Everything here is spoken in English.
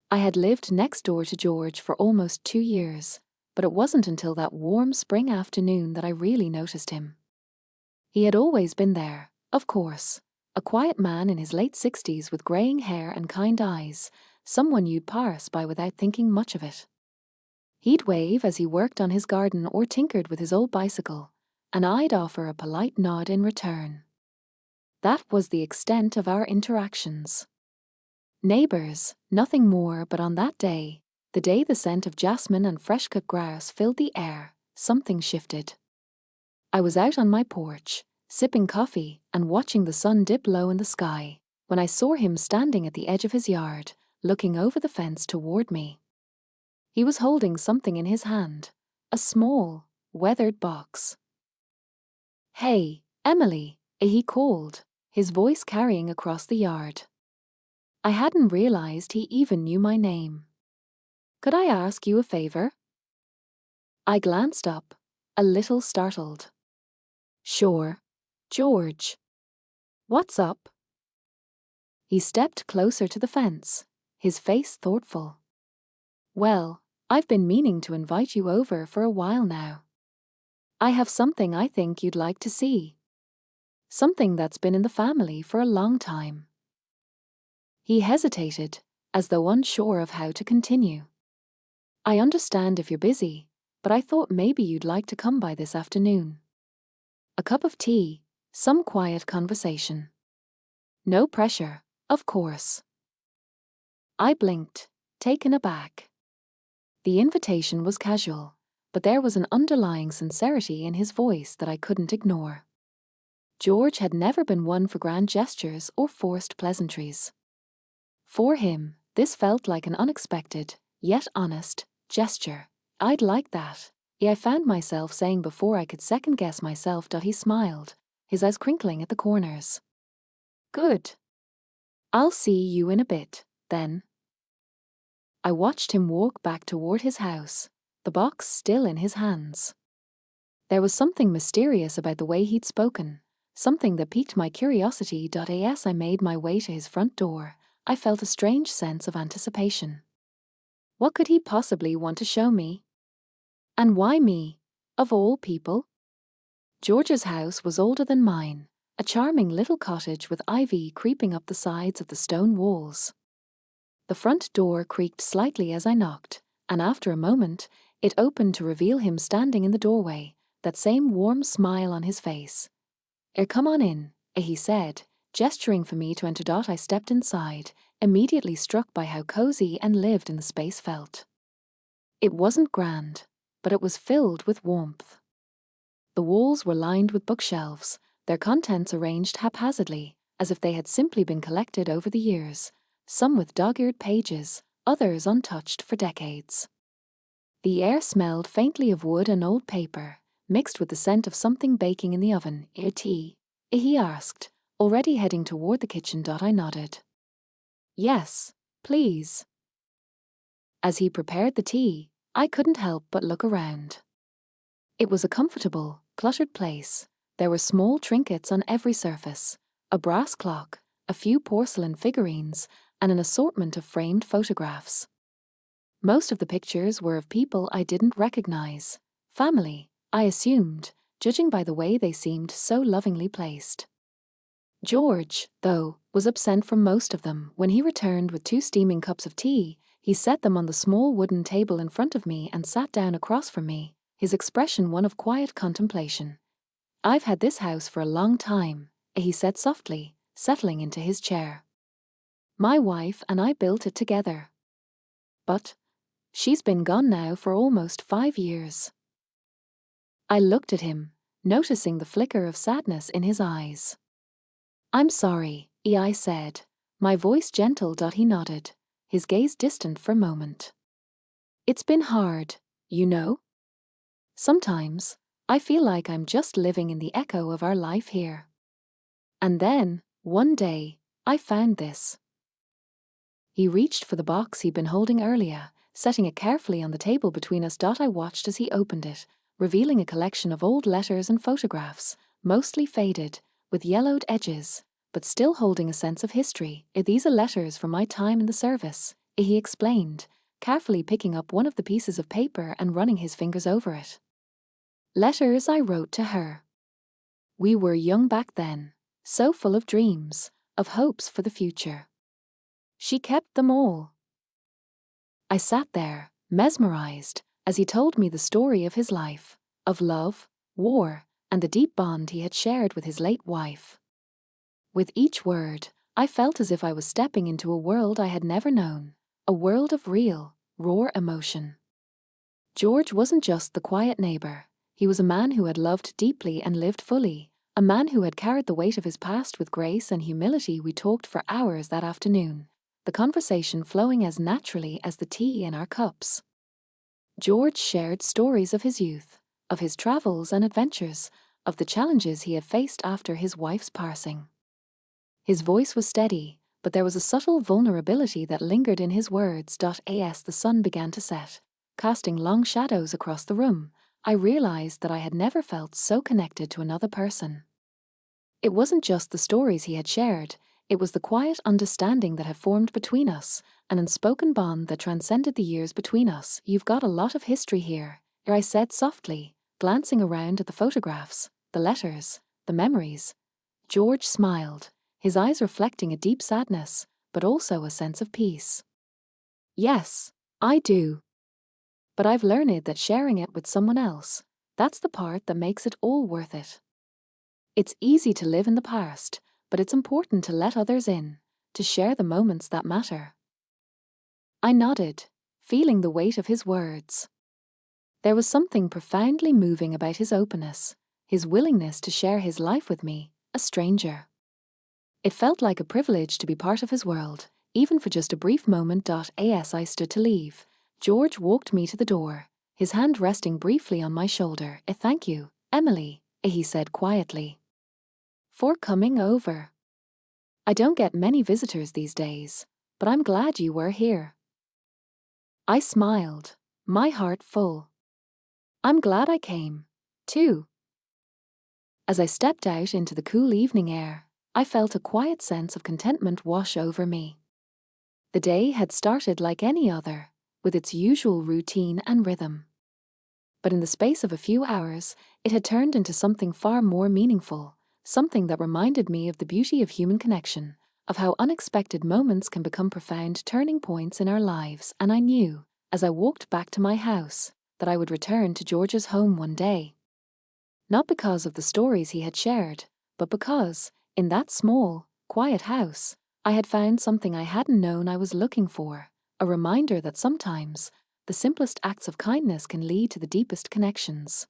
I had lived next door to George for almost 2 years, but it wasn't until that warm spring afternoon that I really noticed him. He had always been there, of course, a quiet man in his late 60s with greying hair and kind eyes, someone you'd pass by without thinking much of it. He'd wave as he worked on his garden or tinkered with his old bicycle, and I'd offer a polite nod in return. That was the extent of our interactions. Neighbours, nothing more, but on that day, the day the scent of jasmine and fresh-cut grass filled the air, something shifted. I was out on my porch, sipping coffee and watching the sun dip low in the sky, when I saw him standing at the edge of his yard, looking over the fence toward me. He was holding something in his hand, a small, weathered box. "Hey, Emily," he called, his voice carrying across the yard. I hadn't realized he even knew my name. "Could I ask you a favor?" I glanced up, a little startled. "Sure, George. What's up?" He stepped closer to the fence, his face thoughtful. "Well, I've been meaning to invite you over for a while now. I have something I think you'd like to see. Something that's been in the family for a long time." He hesitated, as though unsure of how to continue. "I understand if you're busy, but I thought maybe you'd like to come by this afternoon. A cup of tea, some quiet conversation. No pressure, of course." I blinked, taken aback. The invitation was casual, but there was an underlying sincerity in his voice that I couldn't ignore. George had never been one for grand gestures or forced pleasantries. For him, this felt like an unexpected, yet honest, gesture. "I'd like that," I found myself saying before I could second-guess myself. He smiled, his eyes crinkling at the corners. "Good. I'll see you in a bit, then." I watched him walk back toward his house, the box still in his hands. There was something mysterious about the way he'd spoken, something that piqued my curiosity. As I made my way to his front door, I felt a strange sense of anticipation. What could he possibly want to show me? And why me, of all people? George's house was older than mine, a charming little cottage with ivy creeping up the sides of the stone walls. The front door creaked slightly as I knocked, and after a moment, it opened to reveal him standing in the doorway, that same warm smile on his face. Come on in," he said, gesturing for me to enter. I stepped inside, immediately struck by how cozy and lived in the space felt. It wasn't grand, but it was filled with warmth. The walls were lined with bookshelves, their contents arranged haphazardly, as if they had simply been collected over the years, some with dog-eared pages, others untouched for decades. The air smelled faintly of wood and old paper, mixed with the scent of something baking in the oven. "Tea?" he asked, already heading toward the kitchen. I nodded. "Yes, please." As he prepared the tea, I couldn't help but look around. It was a comfortable, cluttered place. There were small trinkets on every surface, a brass clock, a few porcelain figurines, and an assortment of framed photographs. Most of the pictures were of people I didn't recognize. Family, I assumed, judging by the way they seemed so lovingly placed. George, though, was absent from most of them. When he returned with 2 steaming cups of tea, he set them on the small wooden table in front of me and sat down across from me, his expression one of quiet contemplation. "I've had this house for a long time," he said softly, settling into his chair. "My wife and I built it together. But she's been gone now for almost 5 years." I looked at him, noticing the flicker of sadness in his eyes. "I'm sorry," I said, my voice gentle. He nodded, his gaze distant for a moment. "It's been hard, you know. Sometimes, I feel like I'm just living in the echo of our life here. And then, one day, I found this." He reached for the box he'd been holding earlier, setting it carefully on the table between us. I watched as he opened it, revealing a collection of old letters and photographs, mostly faded, with yellowed edges, but still holding a sense of history. "These are letters from my time in the service," he explained, carefully picking up one of the pieces of paper and running his fingers over it. Letters I wrote to her. We were young back then, so full of dreams, of hopes for the future. She kept them all. I sat there, mesmerized, as he told me the story of his life, of love, war, and the deep bond he had shared with his late wife. With each word, I felt as if I was stepping into a world I had never known, a world of real, raw emotion. George wasn't just the quiet neighbor. He was a man who had loved deeply and lived fully, a man who had carried the weight of his past with grace and humility. We talked for hours that afternoon, the conversation flowing as naturally as the tea in our cups. George shared stories of his youth, of his travels and adventures, of the challenges he had faced after his wife's passing. His voice was steady, but there was a subtle vulnerability that lingered in his words. As the sun began to set, casting long shadows across the room, I realized that I had never felt so connected to another person. It wasn't just the stories he had shared, it was the quiet understanding that had formed between us, an unspoken bond that transcended the years between us. You've got a lot of history here, I said softly, glancing around at the photographs, the letters, the memories. George smiled, his eyes reflecting a deep sadness, but also a sense of peace. Yes, I do. But I've learned that sharing it with someone else, that's the part that makes it all worth it. It's easy to live in the past, but it's important to let others in, to share the moments that matter. I nodded, feeling the weight of his words. There was something profoundly moving about his openness, his willingness to share his life with me, a stranger. It felt like a privilege to be part of his world, even for just a brief moment. As I stood to leave, George walked me to the door, his hand resting briefly on my shoulder. Thank you, Emily, he said quietly, for coming over. I don't get many visitors these days, but I'm glad you were here. I smiled, my heart full. I'm glad I came, too. As I stepped out into the cool evening air, I felt a quiet sense of contentment wash over me. The day had started like any other, with its usual routine and rhythm. But in the space of a few hours, it had turned into something far more meaningful, something that reminded me of the beauty of human connection, of how unexpected moments can become profound turning points in our lives. And I knew, as I walked back to my house, that I would return to George's home one day. Not because of the stories he had shared, but because, in that small, quiet house, I had found something I hadn't known I was looking for, a reminder that sometimes the simplest acts of kindness can lead to the deepest connections.